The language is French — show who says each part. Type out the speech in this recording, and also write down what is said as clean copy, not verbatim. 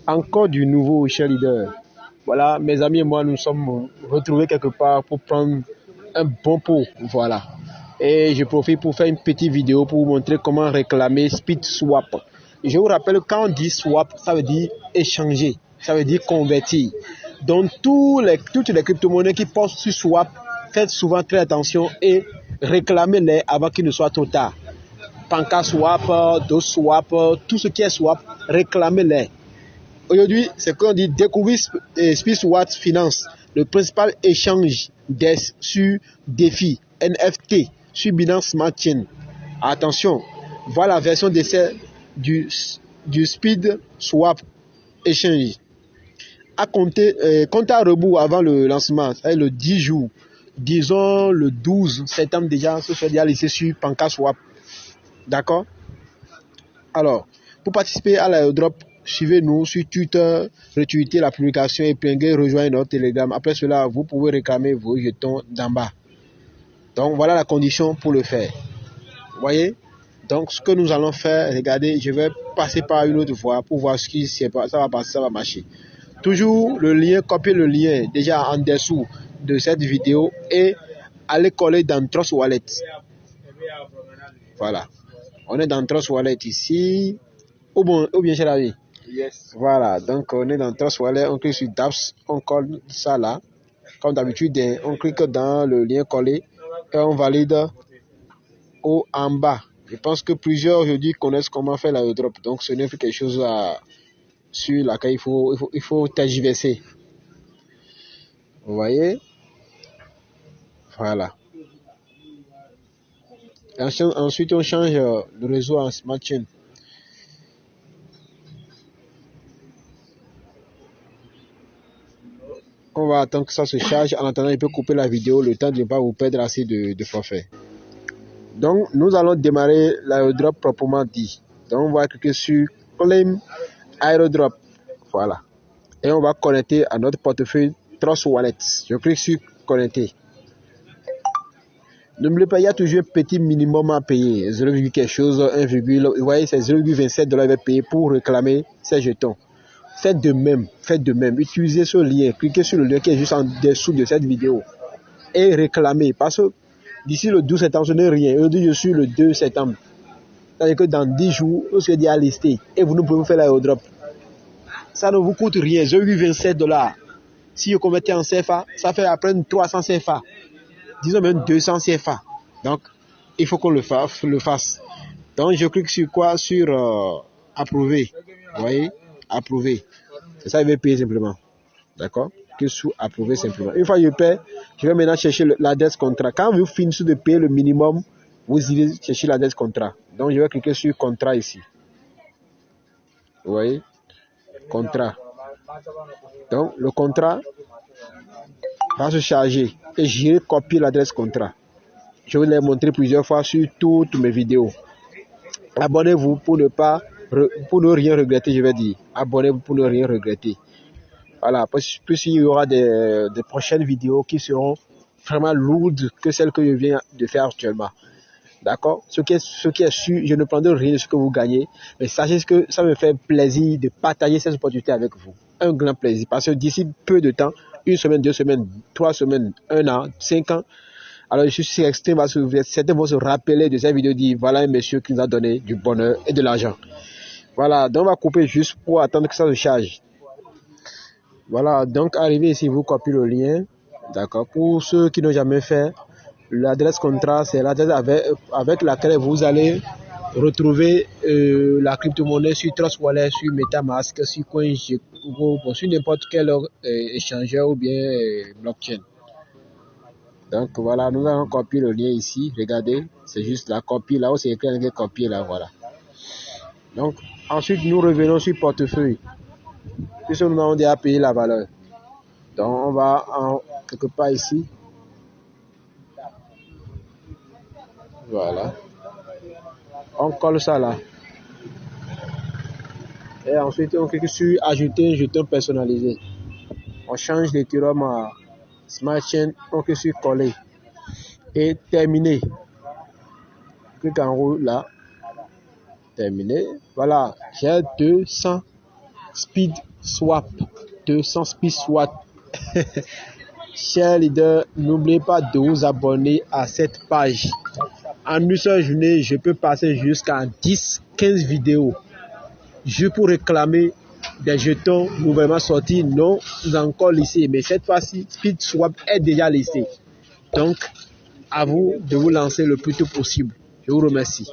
Speaker 1: Encore du nouveau, cher leader. Voilà, mes amis et moi, nous sommes retrouvés quelque part pour prendre un bon pot. Voilà. Et je profite pour faire une petite vidéo pour vous montrer comment réclamer Speed Swap. Je vous rappelle, quand on dit swap, ça veut dire échanger, ça veut dire convertir. Donc, toutes les crypto-monnaies qui postent sur swap, faites souvent très attention et réclamez-les avant qu'il ne soit trop tard. Panca swap, dos swap, tout ce qui est swap, réclamez-les. Aujourd'hui, c'est qu'on dit découvrir Speed Swap Finance, le principal échange sur défi NFT sur Binance Smart Chain. Attention, voilà la version d'essai du Speed Swap Exchange. À compter à rebours avant le lancement, le 10 jours, disons le 12 septembre déjà, ce soit déjà laissé sur PancaSwap. D'accord? Alors, pour participer à l'airdrop, suivez-nous sur Twitter, retweetez la publication, épinglez, rejoignez notre Telegram. Après cela, vous pouvez réclamer vos jetons d'en bas. Donc, voilà la condition pour le faire. Vous voyez? Donc, ce que nous allons faire, regardez, je vais passer par une autre fois pour voir ce qui se passe. Ça va passer, ça va marcher. Toujours le lien, copiez le lien déjà en dessous de cette vidéo et allez coller dans Trust Wallet. Voilà. On est dans Trust Wallet ici. Ou bien cher ami.
Speaker 2: Yes.
Speaker 1: Voilà, donc on est dans Trust Wallet, on clique sur DApps, on colle ça là. Comme d'habitude, on clique dans le lien collé et on valide en bas. Je pense que plusieurs aujourd'hui connaissent comment faire l'airdrop. Donc ce n'est plus quelque chose sur laquelle il faut tergiverser. Vous voyez? Voilà. Ensuite, on change le réseau en Smart Chain. On va attendre que ça se charge. En attendant, je peux couper la vidéo le temps de ne pas vous perdre assez de forfait. Donc, nous allons démarrer l'airdrop proprement dit. Donc, on va cliquer sur Claim Airdrop. Voilà. Et on va connecter à notre portefeuille Trust Wallet. Je clique sur Connecter. N'oubliez pas, il y a toujours un petit minimum à payer. 0, quelque chose, 1, vous voyez, c'est 0,27$ à payer pour réclamer ces jetons. Faites de même. Utilisez ce lien. Cliquez sur le lien qui est juste en dessous de cette vidéo. Et réclamez. Parce que d'ici le 12 septembre, ce n'est rien. Aujourd'hui, je suis le 2 septembre. C'est-à-dire que dans 10 jours, vous serez déjà listé. Et vous ne pouvez faire l'airdrop. Ça ne vous coûte rien. 0,27$. Si vous convertissez en CFA, ça fait après 300 CFA. Disons même 200 CFA. Donc, il faut qu'on le fasse. Donc, je clique sur quoi? Sur approuver. Vous voyez? Approuver. C'est ça, il va payer simplement. D'accord? Que sous approuver simplement. Une fois que je paie, je vais maintenant chercher l'adresse contrat. Quand vous finissez de payer le minimum, vous irez chercher l'adresse contrat. Donc, je vais cliquer sur contrat ici. Vous voyez? Contrat. Donc, le contrat va se charger et j'irai copier l'adresse contrat. Je vous l'ai montré plusieurs fois sur toutes mes vidéos. Abonnez-vous pour ne rien regretter, je vais dire. Abonnez-vous pour ne rien regretter. Voilà, puisqu'il y aura des prochaines vidéos qui seront vraiment lourdes que celles que je viens de faire actuellement. D'accord? Ce qui est sûr, je ne prendrai rien de ce que vous gagnez, mais sachez que ça me fait plaisir de partager cette opportunité avec vous. Un grand plaisir, parce que d'ici peu de temps, 1 semaine, 2 semaines, 3 semaines, 1 an, 5 ans, alors je suis certain que certains vont se rappeler de cette vidéo, dire voilà un monsieur qui nous a donné du bonheur et de l'argent. Voilà, donc on va couper juste pour attendre que ça se charge. Voilà, donc arrivé ici, vous copiez le lien. D'accord, pour ceux qui n'ont jamais fait, l'adresse contrat, c'est l'adresse avec laquelle vous allez retrouver la crypto-monnaie sur Trust Wallet, sur MetaMask, sur CoinGecko, sur n'importe quel échangeur ou bien blockchain. Donc voilà, nous allons copier le lien ici. Regardez, c'est juste la copie là où c'est écrit copier là, voilà. Donc ensuite nous revenons sur portefeuille. Puisque nous avons déjà payé la valeur. Donc on va quelque part ici. Voilà. On colle ça là. Et ensuite on clique sur ajouter un jeton personnalisé. On change d'Ethereum à Smart Chain. On clique sur coller. Et terminer. Clique en haut là. Terminé. Voilà. J'ai 200 Speed Swap. 200 Speed Swap. Chers leaders, n'oubliez pas de vous abonner à cette page. En une seule journée, je peux passer jusqu'à 10-15 vidéos juste pour réclamer des jetons nouvellement sortis, non encore listés. Mais cette fois-ci, Speed Swap est déjà listé. Donc, à vous de vous lancer le plus tôt possible. Je vous remercie.